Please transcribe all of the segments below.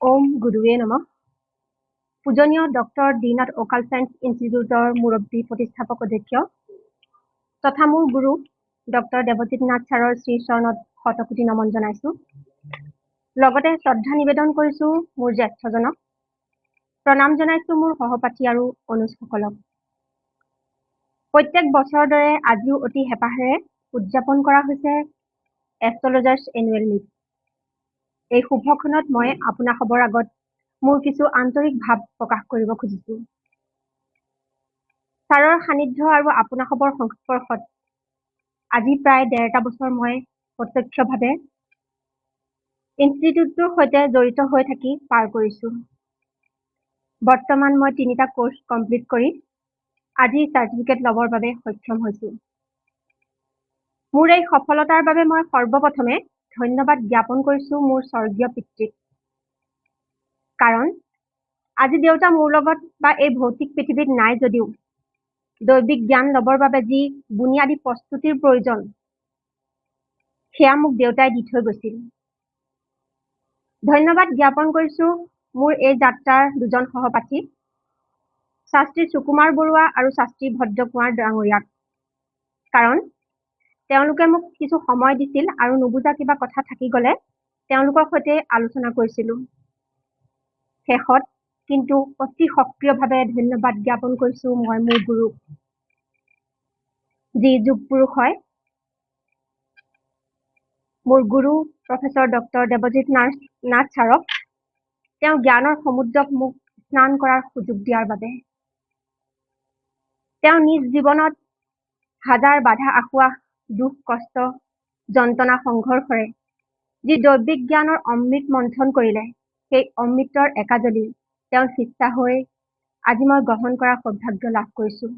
ওম গুৰুৱে নমঃ। পূজনীয় ডক্টৰ ডিনাথ অকাল চায়েন্স ইনষ্টিটিউটৰ মুৰব্বী প্ৰতিষ্ঠাপক অধ্যক্ষ তথা মোৰ গুৰু ডক্টৰ দেৱজিৎ নাথ ছাৰৰ শ্ৰীচৰণত শতকোটি নমন জনাইছোঁ। লগতে শ্ৰদ্ধা নিবেদন কৰিছোঁ মোৰ জ্যেষ্ঠজনক, প্ৰণাম জনাইছোঁ মোৰ সহপাঠী আৰু অনুজসকলক। প্ৰত্যেক বছৰৰ দৰে আজিও অতি হেঁপাহেৰে উদযাপন কৰা হৈছে এষ্ট্ৰলজাৰ্ছ এনুৱেল মিট। এই শুভক্ষণত মই আপোনাসৱৰ আগত মোৰ কিছু আন্তৰিক ভাৱ প্ৰকাশ কৰিব খুজিছোঁ। ছাৰৰ সান্নিধ্য আৰু আপোনাসৱৰ সংস্পৰ্শত আজি প্ৰায় ১.৫ বছৰ মই প্ৰত্যক্ষভাৱে ইনষ্টিটিউটটোৰ সৈতে জড়িত হৈ থাকি পাৰ কৰিছোঁ। বৰ্তমান মই ৩টা কোৰ্চ কমপ্লিট কৰি আজি চাৰ্টিফিকেট ল'বৰ বাবে সক্ষম হৈছোঁ। মোৰ এই সফলতাৰ বাবে মই সৰ্বপ্ৰথমে ধন্যবাদ জ্ঞাপন কৰিছোঁ মোৰ স্বৰ্গীয় পিতৃক। কাৰণ আজি দেউতা মোৰ লগত বা এই ভৌতিক পৃথিৱীত নাই যদিও দৈবিক জ্ঞান ল'বৰ বাবে যি বুনিয়াদী প্ৰস্তুতিৰ প্ৰয়োজন সেয়া মোক দেউতাই দি থৈ গৈছিল। ধন্যবাদ জ্ঞাপন কৰিছোঁ মোৰ এই যাত্ৰাৰ দুজন সহপাঠী শাস্ত্ৰী সুকুমাৰ বৰুৱা আৰু শাস্ত্ৰী ভদ্ৰ কুঁৱাৰ ডাঙৰীয়াক। কাৰণ তেওঁলোকে মোক কিছু সময় দিছিল আৰু নুবুজা কিবা কথা থাকি গ'লে তেওঁলোকৰ সৈতে আলোচনা কৰিছিলোঁ। শেষত কিন্তু অতি সক্ৰিয়ভাৱে ধন্যবাদ জ্ঞাপন কৰিছোঁ মই মোৰ গুৰুক, যি যুগ পুৰুষ হয়, মোৰ গুৰু প্ৰফেচৰ ডক্টৰ দেৱজিৎ নাথ ছাৰক, তেওঁ জ্ঞানৰ সমুদ্ৰক মোক স্নান কৰাৰ সুযোগ দিয়াৰ বাবে। তেওঁ নিজ জীৱনত হাজাৰ বাধা আসোঁৱাহ, দুখ কষ্ট, যন্ত্ৰণা সংঘৰ্ষৰে যি দৈবিক জ্ঞানৰ অমৃত মন্থন কৰিলে, সেই অমৃতৰ একাজলি তেওঁৰ শিষ্যা হৈ আজি মই গ্ৰহণ কৰাৰ সৌভাগ্য লাভ কৰিছোঁ।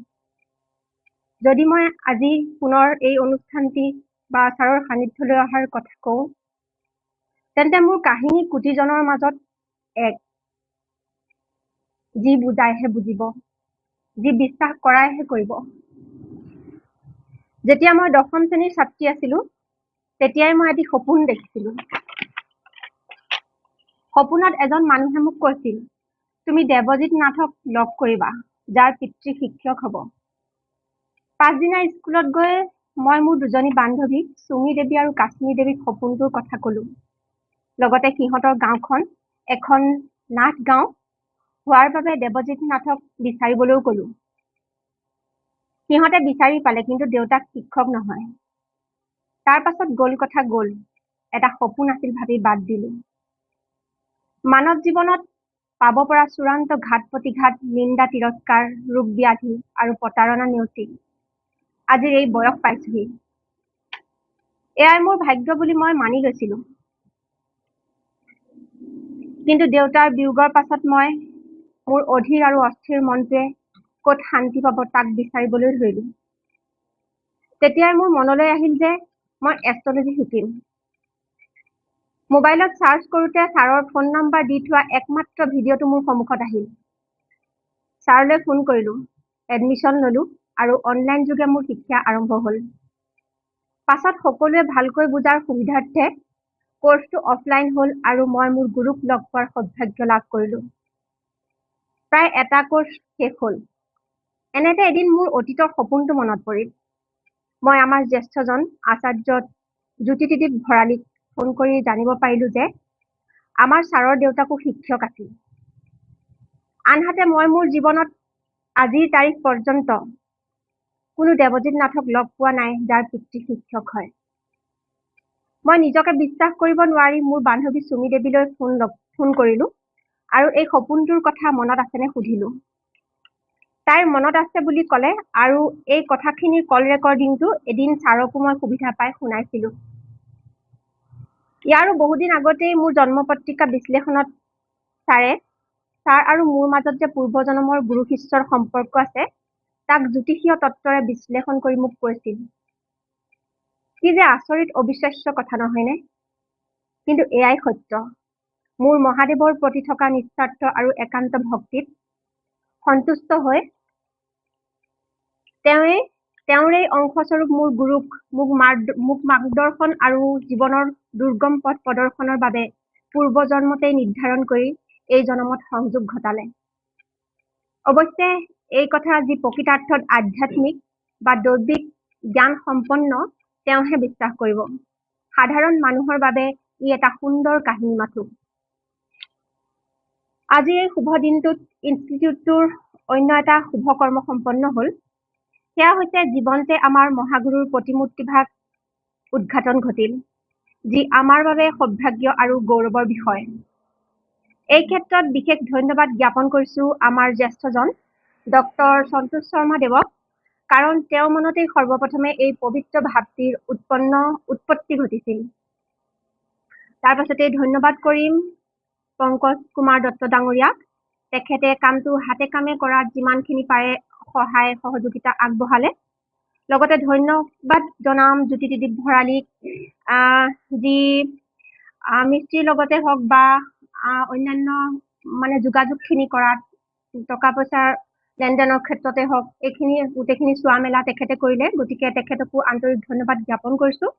যদি মই আজি পুনৰ এই অনুষ্ঠানটি বা ছাৰৰ সান্নিধ্যলৈ অহাৰ কথা কওঁ, তেন্তে মোৰ কাহিনী কোটিজনৰ মাজত এক, যি বুজাইহে বুজিব, যি বিশ্বাস কৰাইহে কৰিব। যেতিয়া মই ১০ম শ্ৰেণীৰ ছাত্ৰী আছিলোঁ, তেতিয়াই মই এটি সপোন দেখিছিলোঁ। সপোনত এজন মানুহে মোক কৈছিল, তুমি দেৱজিৎ নাথক লগ কৰিবা, যাৰ পিতৃ শিক্ষক হ'ব। পাছদিনা স্কুলত গৈ মই মোৰ দুজনী বান্ধৱী চুমি দেৱী আৰু কাশ্মী দেৱীক সপোনটোৰ কথা ক'লোঁ। লগতে সিহঁতৰ গাঁওখন এখন নাথ গাঁও হোৱাৰ বাবে দেৱজিৎ নাথক বিচাৰিবলৈও ক'লোঁ। সিহঁতে বিচাৰি পালে, কিন্তু দেউতাক শিক্ষক নহয়। তাৰ পাছত গ'ল কথা গ'ল, এটা সপোন আছিল ভাবি বাদ দিলোঁ। মানৱ জীৱনত পাব পৰা চূড়ান্ত ঘাত প্ৰতিঘাত, নিন্দা তিৰস্কাৰ, ৰোগ ব্যাধি আৰু প্ৰতাৰণা নেওচি আজিৰ এই বয়স পাইছোহি। এয়াই মোৰ ভাগ্য বুলি মই মানি লৈছিলোঁ। কিন্তু দেউতাৰ বিয়োগৰ পাছত মই মোৰ অধীৰ আৰু অস্থিৰ মনটোৱে ক'ত শান্তি পাব তাক বিচাৰিবলৈ ধৰিলোঁ। তেতিয়াই মোৰ মনলৈ আহিল যে মই এষ্ট্ৰলজী শিকিম। মোবাইলত চাৰ্চ কৰোঁতে ছাৰৰ ফোন নম্বৰ দি থোৱা একমাত্ৰ ভিডিঅ'টো মোৰ সন্মুখত আহিল। ছাৰলৈ ফোন কৰিলোঁ, এডমিশ্যন ল'লোঁ আৰু অনলাইন যোগে মোৰ শিক্ষা আৰম্ভ হ'ল। পাছত সকলোৱে ভালকৈ বুজাৰ সুবিধাৰ্থে কোৰ্চটো অফলাইন হ'ল আৰু মই মোৰ গুৰুক লগ পোৱাৰ সৌভাগ্য লাভ কৰিলোঁ। প্ৰায় এটা কোৰ্চ শেষ হ'ল। এনেতে এদিন মোৰ অতীতৰ সপোনটো মনত পৰিল। মই আমাৰ জ্যেষ্ঠজন আচাৰ্য জ্যোতিত্ৰিদীপ ভৰালীক ফোন কৰি জানিব পাৰিলোঁ যে আমাৰ ছাৰৰ দেউতাকো শিক্ষক আছিল। আনহাতে মই মোৰ জীৱনত আজিৰ তাৰিখ পৰ্যন্ত কোনো দেৱজিৎ নাথক লগ পোৱা নাই, যাৰ পিতৃ শিক্ষক হয়। মই নিজকে বিশ্বাস কৰিব নোৱাৰি মোৰ বান্ধৱী চুমি দেৱীলৈ ফোন কৰিলোঁ আৰু এই সপোনটোৰ কথা মনত আছেনে সুধিলোঁ। তাইৰ মনত আছে বুলি ক'লে আৰু এই কথাখিনিৰ কল ৰেকৰ্ডিংটো এদিন ছাৰকো মই সুবিধা পাই শুনাইছিলোঁ। ইয়াৰো বহুদিন আগতেই মোৰ জন্মপত্ৰিকা বিশ্লেষণত ছাৰ আৰু মোৰ মাজত যে পূৰ্বজন্মৰ গুৰু শিষ্যৰ সম্পৰ্ক আছে, তাক জ্যোতিষীয় তত্ত্বৰে বিশ্লেষণ কৰি মোক কৈছিল। কি যে আচৰিত অবিশ্বাস্য কথা নহয়নে? কিন্তু এয়াই সত্য। মোৰ মহাদেৱৰ প্ৰতি থকা নিস্বাৰ্থ আৰু একান্ত ভক্তিত সন্তুষ্ট হৈ তেওঁৰেই অংশস্বৰূপ মোৰ গুৰুক মোক মাৰ্গদৰ্শন আৰু জীৱনৰ দুৰ্গম পথ প্ৰদৰ্শনৰ বাবে পূৰ্বজন্মতেই নিৰ্ধাৰণ কৰি এই জনমত সংযোগ ঘটালে। অৱশ্যে এই কথা যি প্ৰকৃতাৰ্থত আধ্যাত্মিক বা দৈবিক জ্ঞান সম্পন্ন তেওঁহে বিশ্বাস কৰিব। সাধাৰণ মানুহৰ বাবে ই এটা সুন্দৰ কাহিনী মাথো। আজি এই শুভ দিনটোত ইনষ্টিটিউটটোৰ অন্য এটা শুভ কৰ্ম সম্পন্ন হ'ল। সেয়া হৈছে জীৱন্তে আমাৰ মহাগুৰুৰ প্ৰতিমূৰ্তিভাগ উদ্ঘাটন ঘটিল, যি আমাৰ বাবে সৌভাগ্য আৰু গৌৰৱৰ বিষয়। এই ক্ষেত্ৰত বিশেষ ধন্যবাদ জ্ঞাপন কৰিছোঁ আমাৰ জ্যেষ্ঠজন ডক্টৰ সন্তোষ শৰ্মা দেৱক, কাৰণ তেওঁৰ মনতেই সৰ্বপ্ৰথমে এই পবিত্ৰ ভাৱটিৰ উৎপত্তি ঘটিছিল। তাৰ পাছতেই ধন্যবাদ কৰিম পংকজ কুমাৰ দত্ত ডাঙৰীয়াক। তেখেতে কামটো হাতে কামে কৰাত যিমানখিনি পাৰে সহায় সহযোগিতা আগবঢ়ালে। লগতে ধন্যবাদ জনাম জ্যোতিদিপ ভৰালীক, যি মিস্ত্ৰীৰ লগতে হওক বা অন্যান্য যোগাযোগখিনি কৰাত, টকা পইচাৰ লেনদেনৰ ক্ষেত্ৰতে হওক, এইখিনি গোটেইখিনি চোৱা মেলা তেখেতে কৰিলে। গতিকে তেখেতকো আন্তৰিক ধন্যবাদ জ্ঞাপন কৰিছোঁ।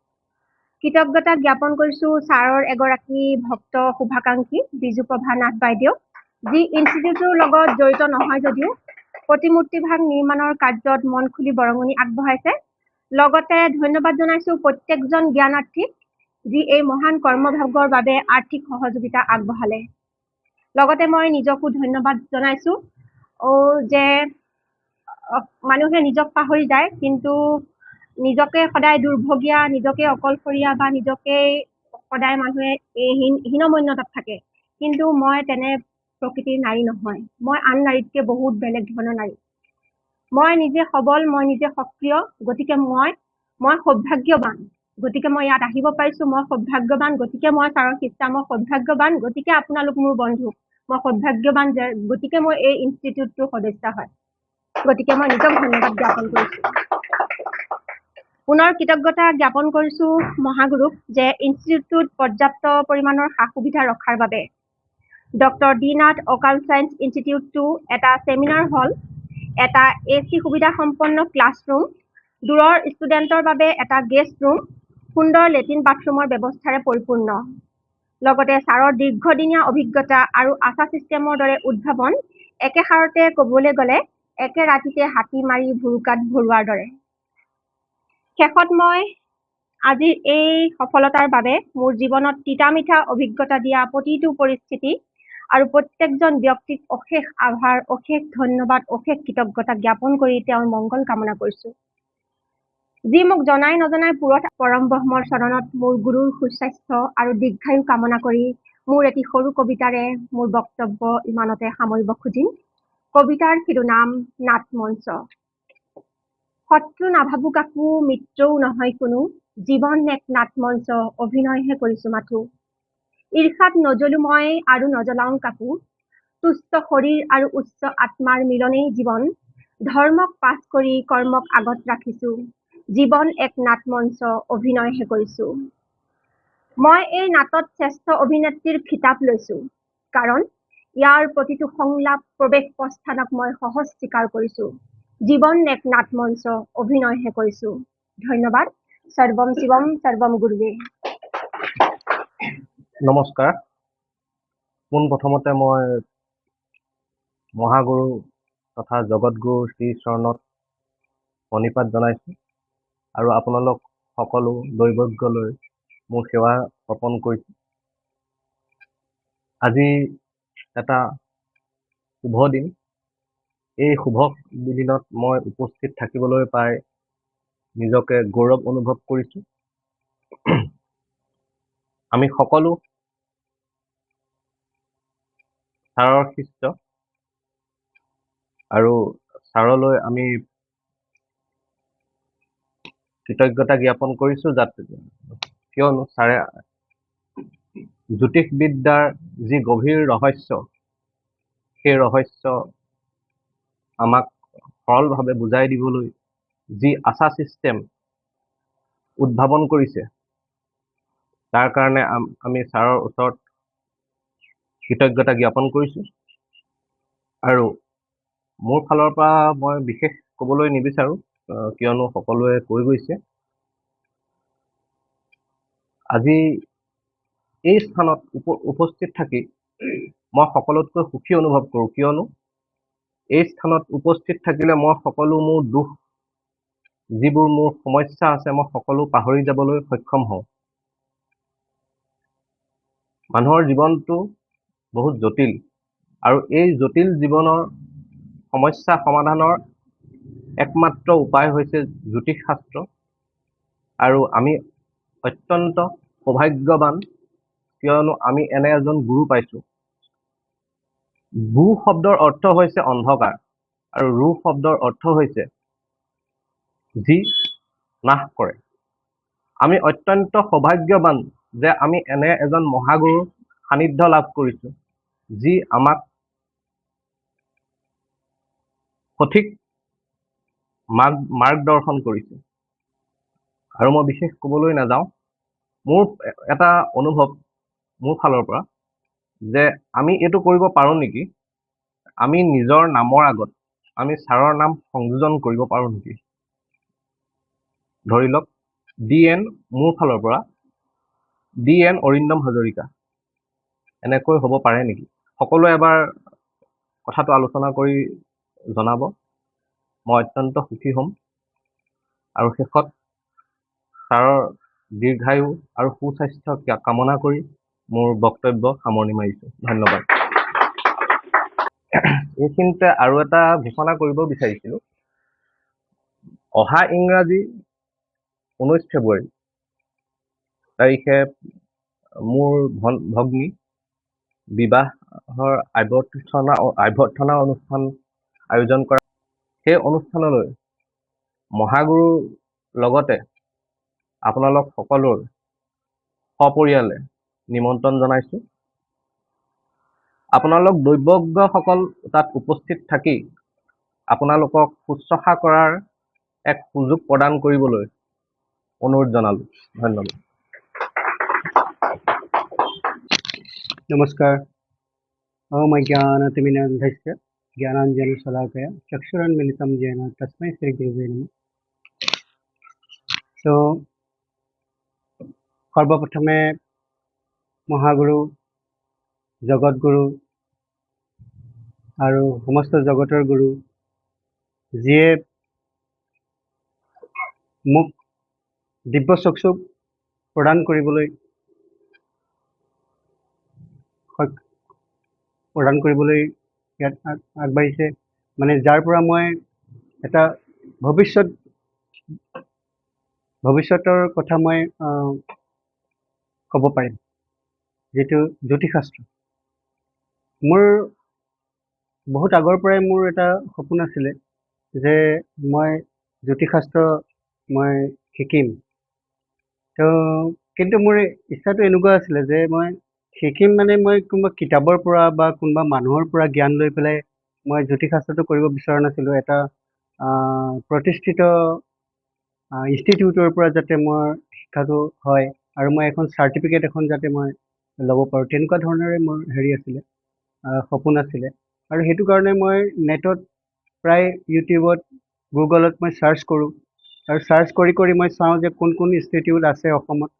কৃতজ্ঞতা জ্ঞাপন কৰিছোঁ ছাৰৰ এগৰাকী ভক্ত শুভাকাংক্ষী বিজুপ্ৰভা নাথ বাইদেউ, যি ইনষ্টিটিউটৰ লগত জড়িত নহয় যদিও প্ৰতিমূৰ্তিভাগ নিৰ্মাণৰ কাৰ্যত মন খুলি বৰঙণি আগবঢ়াইছে। লগতে ধন্যবাদ জনাইছোঁ প্ৰত্যেকজন জ্ঞানাৰ্থীক, যি এই মহান কৰ্মভাগৰ বাবে আৰ্থিক সহযোগিতা আগবঢ়ালে। লগতে মই নিজকো ধন্যবাদ জনাইছোঁ যে মানুহে নিজক পাহৰি যায়, কিন্তু নিজকে সদায় দুৰ্ভগীয়া, নিজকে অকলশৰীয়া বা নিজকে সদায় মানুহে হীনমন্যতাত থাকে। কিন্তু মই তেনে প্ৰকৃতিৰ নাৰী নহয়, মই আন নাৰীতকৈ বহুত বেলেগ ধৰণৰ নাৰী। মই নিজে সবল, মই নিজে সক্ৰিয়, গতিকে মই সৌভাগ্যৱান। গতিকে মই ইয়াত আহিব পাৰিছোঁ, মই সৌভাগ্যৱান। গতিকে মই ছাৰৰ শিষ্যা, মই সৌভাগ্যৱান। গতিকে আপোনালোক মোৰ বন্ধু, মই সৌভাগ্যৱান যে গতিকে মই এই ইনষ্টিটিউটটোৰ সদস্য হয়। গতিকে মই নিজক ধন্যবাদ জ্ঞাপন কৰিছোঁ। পুনৰ কৃতজ্ঞতা জ্ঞাপন কৰিছোঁ মহাগুৰুক যে ইনষ্টিটিউটটোত পৰ্যাপ্ত পৰিমাণৰ সা সুবিধা ৰখাৰ বাবে। ডক্টৰ ডি নাথ অকাল চায়েন্স ইনষ্টিটিউটটো এটা ছেমিনাৰ হল, এটা AC সুবিধা সম্পন্ন ক্লাছৰুম, দূৰৰ ষ্টুডেণ্টৰ বাবে এটা গেষ্ট ৰুম, সুন্দৰ লেট্ৰিন বাথৰুমৰ ব্যৱস্থাৰে পৰিপূৰ্ণ। লগতে ছাৰৰ দীৰ্ঘদিনীয়া অভিজ্ঞতা আৰু আশা ছিষ্টেমৰ দৰে উদ্ভাৱন, একেষাৰতে ক'বলৈ গ'লে একে ৰাতিতে হাতী মাৰি ভুৰুকাত ভৰোৱাৰ দৰে। শেষত মই আজিৰ এই সফলতাৰ বাবে মোৰ জীৱনত তিতা মিঠা অভিজ্ঞতা দিয়া প্ৰতিটো পৰিস্থিতি আৰু প্ৰত্যেকজন ব্যক্তিক অশেষ আভাৰ, অশেষ ধন্যবাদ, অশেষ কৃতজ্ঞতা জ্ঞাপন কৰি তেওঁৰ মংগল কামনা কৰিছোঁ। যি মোক জনাই নজনাই পুৰত পৰম ব্ৰহ্মৰ চৰণত মোৰ গুৰুৰ সুস্বাস্থ্য আৰু দীৰ্ঘায়ু কামনা কৰি মোৰ এটি সৰু কবিতাৰে মোৰ বক্তব্য ইমানতে সামৰিব খুজিম। কবিতাৰ শিৰোনাম নাট মঞ্চ। শত্ৰু নাভাবো কাকো, মিত্ৰও নহয় কোনো, জীৱন এক নাট মঞ্চ, অভিনয়হে কৰিছোঁ মাথো। ঈৰ্ষাত নজ্বলো মই আৰু নজ্বলাওঁ কাকো, তুষ্ট শৰীৰ আৰু উচ্চ আত্মাৰ মিলনেই জীৱন, ধৰ্মক পাছ কৰি কৰ্মক আগত ৰাখিছোঁ, জীৱন এক নাট মঞ্চ, অভিনয়হে কৰিছোঁ। মই এই নাটত শ্ৰেষ্ঠ অভিনেত্ৰীৰ খিতাপ লৈছোঁ, কাৰণ ইয়াৰ প্ৰতিটো সংলাপ প্ৰৱেশ প্ৰস্থানক মই সহজ স্বীকাৰ কৰিছোঁ, জীৱন এক নাট মঞ্চ, অভিনয়হে কৰিছোঁ। ধন্যবাদ। সৰ্বম শিৱম সৰ্বম গুৰুৱে। নমস্কাৰ। পোনপ্ৰথমতে মই মহাগুৰু তথা জগতগুৰু শ্ৰী চৰণত প্ৰণিপাত জনাইছোঁ আৰু আপোনালোক সকলো দৈৱজ্ঞলৈ মোৰ সেৱা অৰ্পণ কৰিছোঁ। আজি এটা শুভ দিন। এই শুভ দিনত মই উপস্থিত থাকিবলৈ পাই নিজকে গৌৰৱ অনুভৱ কৰিছোঁ। আমি সকলো ছাৰৰ শিষ্য আৰু ছাৰলৈ আমি কৃতজ্ঞতা জ্ঞাপন কৰিছোঁ, কিয়নো ছাৰে জ্যোতিষবিদ্যাৰ যি গভীৰ ৰহস্য, সেই ৰহস্য আমাক সৰলভাৱে বুজাই দিবলৈ যি আশা ছিষ্টেম উদ্ভাৱন কৰিছে, তাৰ কাৰণে আমি ছাৰৰ ওচৰত কৃতজ্ঞতা জ্ঞাপন কৰিছোঁ। আৰু মোৰ ফালৰ পৰা মই বিশেষ ক'বলৈ নিবিচাৰোঁ, কিয়নো সকলোৱে কৈ গৈছে। আজি এই স্থানত উপস্থিত থাকি মই সকলোতকৈ সুখী অনুভৱ কৰোঁ, কিয়নো এই স্থানত উপস্থিত থাকিলে মই সকলো মোৰ দুখ, যিবোৰ মোৰ সমস্যা আছে, মই সকলো পাহৰি যাবলৈ সক্ষম হওঁ। মানুহৰ জীৱনটো বহুত জটিল, আৰু এই জটিল জীৱনৰ সমস্যা সমাধানৰ একমাত্ৰ উপায় হৈছে জ্যোতিষ শাস্ত্ৰ। আৰু আমি অত্যন্ত সৌভাগ্যৱান, কিয়নো আমি এনে এজন গুৰু পাইছোঁ। গু শব্দৰ অৰ্থ হৈছে অন্ধকাৰ, আৰু ৰু শব্দৰ অৰ্থ হৈছে যি নাশ কৰে। আমি অত্যন্ত সৌভাগ্যৱান যে আমি এনে এজন মহাগুৰুৰ সান্নিধ্য লাভ কৰিছোঁ, যি আমাক সঠিক মাৰ্গদৰ্শন কৰিছে। আৰু মই বিশেষ ক'বলৈ নাযাওঁ, মোৰ এটা অনুভৱ মোৰ ফালৰ পৰা যে আমি এইটো কৰিব পাৰোঁ নেকি, আমি নিজৰ নামৰ আগত আমি ছাৰৰ নাম সংযোজন কৰিব পাৰোঁ নেকি। ধৰি লওক DN মোৰ ফালৰ পৰা DN অৰিন্দম হাজৰিকা, এনেকৈ হ'ব পাৰে নেকি? সকলোৱে এবাৰ কথাটো আলোচনা কৰি জনাব, মই অত্যন্ত সুখী হ'ম। আৰু শেষত ছাৰৰ দীৰ্ঘায়ু আৰু সুস্বাস্থ্য কামনা কৰি মোৰ বক্তব্য সামৰণি মাৰিছোঁ। ধন্যবাদ। এইখিনিতে আৰু এটা ঘোষণা কৰিব বিচাৰিছিলোঁ। অহা ইংৰাজী 19 ফেব্ৰুৱাৰী তাৰিখে মোৰ ভগ্নী বিবাহৰ আভ্যৰ্থনা অনুষ্ঠান আয়োজন কৰা। সেই অনুষ্ঠানলৈ মহাগুৰুৰ লগতে আপোনালোক সকলোৰ সপৰিয়ালে নিমন্ত্ৰণ জনাইছোঁ। আপোনালোক দৈৱজ্ঞসকল তাত উপস্থিত থাকি আপোনালোকক শুশ্ৰূষা কৰাৰ এক সুযোগ প্ৰদান কৰিবলৈ অনুৰোধ জনালোঁ। ধন্যবাদ। नमस्कार। ओम अज्ञानतिमिरान्धस्य ज्ञानाञ्जनशलाकया चक्षुरुन्मिलितं येन तस्मै श्रीगुरुवे नमः। तो সৰ্বপ্ৰথমে মহাগুৰু, জগতগুৰু আৰু সমস্ত জগতৰ গুৰু, যিয়ে মোক দিব্য চক্ষু প্ৰদান কৰিবলৈ ইয়াত আগবাঢ়িছে, মানে যাৰ পৰা মই এটা ভৱিষ্যতৰ কথা মই ক'ব পাৰিম, যিটো জ্যোতিষশাস্ত্ৰ। মোৰ বহুত আগৰ পৰাই মোৰ এটা সপোন আছিলে যে মই জ্যোতিষশাস্ত্ৰ মই শিকিম। তো কিন্তু মোৰ ইচ্ছাটো এনেকুৱা আছিলে যে মই শিকিম মানে মই কোনোবা কিতাপৰ পৰা বা কোনোবা মানুহৰ পৰা জ্ঞান লৈ পেলাই মই জ্যোতিষশাস্ত্ৰটো কৰিব বিচৰা নাছিলোঁ। এটা প্ৰতিষ্ঠিত ইনষ্টিটিউটৰ পৰা যাতে মোৰ শিক্ষাটো হয় আৰু মই এখন চাৰ্টিফিকেট এখন যাতে মই ল'ব পাৰোঁ, তেনেকুৱা ধৰণৰে মোৰ আছিলে, সপোন আছিলে। আৰু সেইটো কাৰণে মই নেটত প্ৰায় ইউটিউবত, গুগলত মই চাৰ্চ কৰোঁ, আৰু চাৰ্চ কৰি মই চাওঁ যে কোন কোন ইনষ্টিটিউট আছে অসমত।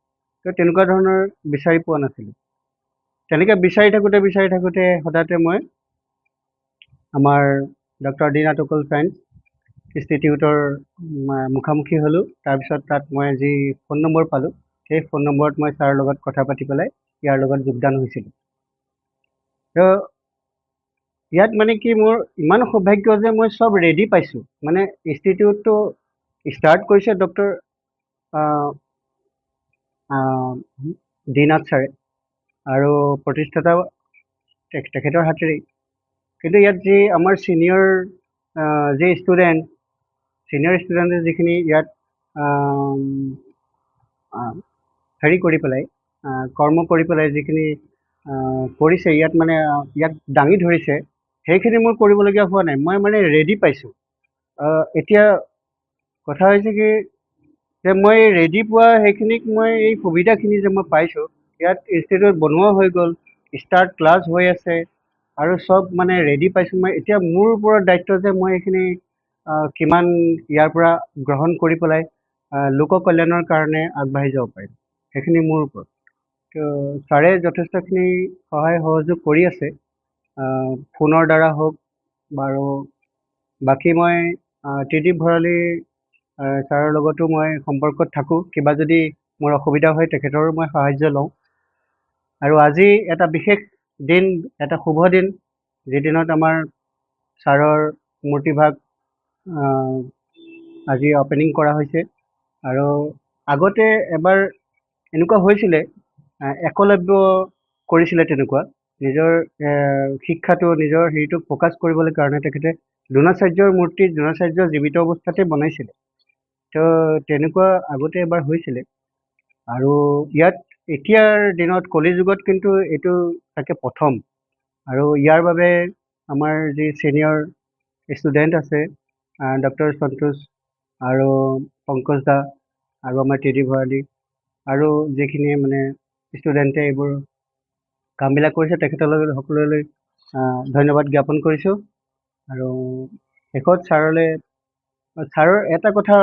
তো তেনেকুৱা ধৰণৰ বিচাৰি পোৱা নাছিলোঁ। তেনেকৈ বিচাৰি থাকোঁতে হঠাতে মই আমাৰ ডক্টৰ ডি নাটকল চায়েন্স ইনষ্টিটিউটৰ মুখামুখি হ'লোঁ। তাৰপিছত তাত মই যি ফোন নম্বৰ পালোঁ, সেই ফোন নম্বৰত মই ছাৰৰ লগত কথা পাতি পেলাই ইয়াৰ লগত যোগদান হৈছিলোঁ। তো ইয়াত মানে কি মোৰ ইমান সৌভাগ্য যে মই চব ৰেডি পাইছোঁ। মানে ইনষ্টিটিউটটো ষ্টাৰ্ট কৰিছে ডক্টৰ ডি নাথ ছাৰে, আৰু প্ৰতিষ্ঠাতা তেখেতৰ হাতেৰেই। কিন্তু ইয়াত যি আমাৰ ছিনিয়ৰ ষ্টুডেণ্টে যিখিনি ইয়াত কৰি পেলাই কৰ্ম কৰি পেলাই যিখিনি কৰিছে, ইয়াত মানে ইয়াক দাঙি ধৰিছে, সেইখিনি মোৰ কৰিবলগীয়া হোৱা নাই। মই মানে ৰেডি পাইছোঁ। এতিয়া কথা হৈছে কি যে মই ৰেডি পোৱা সেইখিনিক মই এই সুবিধাখিনি যে মই পাইছোঁ, ইয়াত ইনষ্টিটিউট বনোৱা হৈ গ'ল, ষ্টাৰ্ট ক্লাছ হৈ আছে, আৰু চব মানে ৰেডি পাইছোঁ। মই এতিয়া মোৰ ওপৰত দায়িত্ব যে মই এইখিনি কিমান ইয়াৰ পৰা গ্ৰহণ কৰি পেলাই লোক কল্যাণৰ কাৰণে আগবাঢ়ি যাব পাৰিম, সেইখিনি মোৰ ওপৰত। তো ছাৰে যথেষ্টখিনি সহায় সহযোগ কৰি আছে, ফোনৰ দ্বাৰা হওক বাৰু বাকী মই ত্ৰিদীপ ভৰালী ছাৰৰ লগতো মই সম্পৰ্কত থাকোঁ। কিবা যদি মোৰ অসুবিধা হয় তেখেতৰো মই সাহাৰ্য লওঁ। আৰু আজি এটা বিশেষ দিন, এটা শুভ দিন, যিদিনত আমাৰ ছাৰৰ মূৰ্তিভাগ আজি অপেনিং কৰা হৈছে। আৰু আগতে এবাৰ এনেকুৱা হৈছিলে, একলব্য কৰিছিলে তেনেকুৱা নিজৰ শিক্ষাটো, নিজৰ হেৰিটোক ফ'কাছ কৰিবলৈ কাৰণে তেখেতে দ্ৰোণাচাৰ্যৰ মূৰ্তি দ্ৰোণাচাৰ্য জীৱিত অৱস্থাতে বনাইছিলে। তো তেনেকুৱা আগতে এবাৰ হৈছিলে। আৰু ইয়াত এতিয়াৰ দিনত কলি যুগত কিন্তু এইটো তাকে প্ৰথম। আৰু ইয়াৰ বাবে আমাৰ যি ছিনিয়ৰ ষ্টুডেণ্ট আছে, ডক্টৰ সন্তোষ আৰু পংকজ দা আৰু আমাৰ ত্ৰিদীপ ভৰালী আৰু যিখিনি মানে ষ্টুডেণ্টে এইবোৰ কামবিলাক কৰিছে তেখেতলৈ সকলোলৈ ধন্যবাদ জ্ঞাপন কৰিছোঁ। আৰু শেষত ছাৰৰ এটা কথা,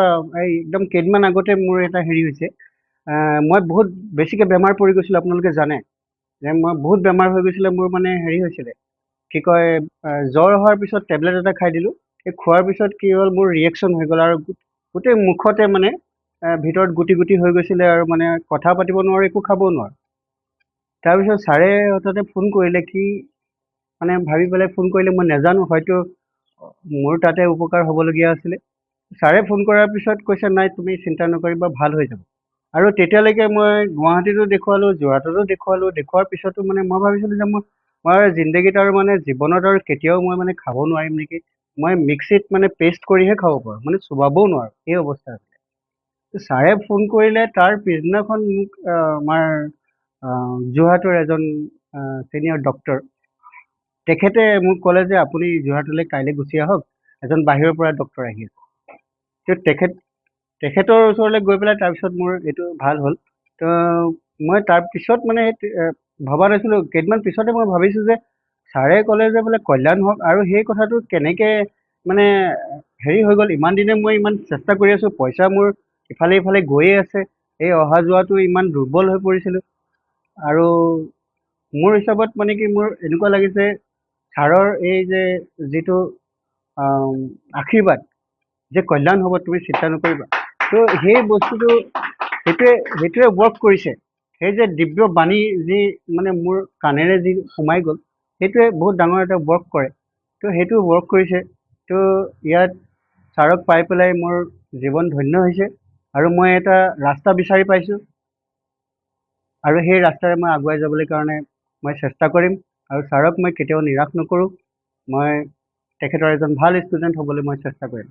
এই একদম কেইদিনমান আগতে মোৰ এটা হেৰি হৈছে, মই বহুত বেছিকৈ বেমাৰ পৰি গৈছিলোঁ। আপোনালোকে জানে যে মই বহুত বেমাৰ হৈ গৈছিলে। মোৰ মানে হেৰি হৈছিলে, কি কয়, জ্বৰ হোৱাৰ পিছত টেবলেট এটা খাই দিলোঁ। এই খোৱাৰ পিছত কি হ'ল, মোৰ ৰিয়েকশ্যন হৈ গ'ল আৰু গোটেই মুখতে মানে ভিতৰত গুটি গুটি হৈ গৈছিলে আৰু মানে কথা পাতিব নোৱাৰোঁ, একো খাবও নোৱাৰোঁ। তাৰপিছত ছাৰে হঠাতে ফোন কৰিলে, কি মানে ভাবি পেলাই ফোন কৰিলে, মই নাজানো, হয়তো মোৰ তাতে উপকাৰ হ'বলগীয়া আছিলে। ছাৰে ফোন কৰাৰ পিছত কৈছে, নাই তুমি চিন্তা নকৰিবা, ভাল হৈ যাব। আৰু তেতিয়ালৈকে মই গুৱাহাটীতো দেখুৱালোঁ, যোৰহাটতো দেখুৱালোঁ। দেখুৱাৰ পিছতো মানে মই ভাবিছিলোঁ যে মই জিন্দগীত আৰু মানে জীৱনত আৰু কেতিয়াও মই মানে খাব নোৱাৰিম নেকি। মই মিক্সিত মানে পেষ্ট কৰিহে খাব পাৰোঁ, মানে চুবাবও নোৱাৰোঁ, এই অৱস্থা আছিলে। ছাৰে ফোন কৰিলে, তাৰ পিছদিনাখন মোক আমাৰ যোৰহাটৰ এজন ছিনিয়ৰ ডক্টৰ, তেখেতে মোক ক'লে যে আপুনি যোৰহাটলৈ কাইলৈ গুচি আহক, এজন বাহিৰৰ পৰা ডক্টৰ আহি আছে। তো তেখেতৰ ওচৰলৈ গৈ পেলাই তাৰপিছত মোৰ এইটো ভাল হ'ল। তো মই তাৰপিছত মানে ভবা নাছিলোঁ, কেইদিনমান পিছতে মই ভাবিছোঁ যে ছাৰে ক'লে যে বোলে কল্যাণ হওক, আৰু সেই কথাটো কেনেকৈ মানে হেৰি হৈ গ'ল। ইমান দিনে মই ইমান চেষ্টা কৰি আছোঁ, পইচা মোৰ ইফালে ইফালে গৈয়ে আছে, এই অহা যোৱাটো ইমান দুৰ্বল হৈ পৰিছিলোঁ। আৰু মোৰ হিচাপত মানে কি, মোৰ এনেকুৱা লাগিছে ছাৰৰ এই যে যিটো আশীৰ্বাদ যে কল্যাণ হ'ব, তুমি চিন্তা নকৰিবা, তো সেই বস্তুটো সেইটোৱে ৱৰ্ক কৰিছে। সেই যে দিব্য বাণী যি মানে মোৰ কাণেৰে যি সোমাই গ'ল, সেইটোৱে বহুত ডাঙৰ এটা ৱৰ্ক কৰে। তো সেইটো ৱৰ্ক কৰিছে। তো ইয়াত ছাৰক পাই পেলাই মোৰ জীৱন ধন্য হৈছে, আৰু মই এটা ৰাস্তা বিচাৰি পাইছোঁ, আৰু সেই ৰাস্তাৰে মই আগুৱাই যাবলৈ কাৰণে মই চেষ্টা কৰিম। আৰু ছাৰক মই কেতিয়াও নিৰাশ নকৰোঁ, মই তেখেতৰ এজন ভাল ষ্টুডেণ্ট হ'বলৈ মই চেষ্টা কৰিম।